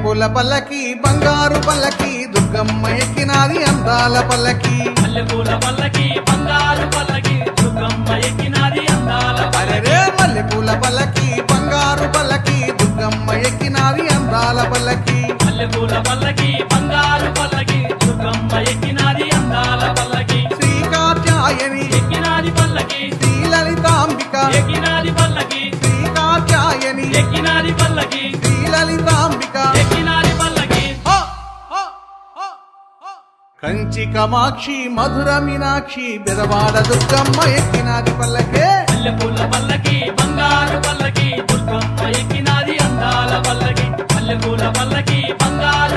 మల్లెపూల పల్లకి బంగారు పల్లకి దుర్గమ్మ ఎక్కినాది అందాల పల్లకి మల్లెపూల పల్లకి బంగారు పల్లకి దుర్గమ్మ ఎక్కినాది అందాల పల్లకి అరే మల్లెపూల పల్లకి బంగారు పల్లకి దుర్గమ్మ ఎక్కినాది అందాల పల్లకి మల్లెపూల పల్లకి బంగారు పల్లకి దుర్గమ్మ ఎక్కినాది అందాల పల్లకి శ్రీ కాత్యాయని ఎక్కినాది పల్లకి శ్రీ లలితాంబిక ఎక్కినాది పల్లకి శ్రీ కాత్యాయని ఎక్కినాది పల్లకి శ్రీ లలితాంబిక ఎక్కినాది పల్లకి కంచి కామాక్షి మధుర మీనాక్షి బెదవాడ దుర్గమ్మ ఎక్కినాది పల్లకే మల్లెపూల పల్లకి బంగారు పల్లకి దుర్గమ్మ ఎక్కినాది అందాల పల్లకి మల్లెపూల పల్లకి బంగారు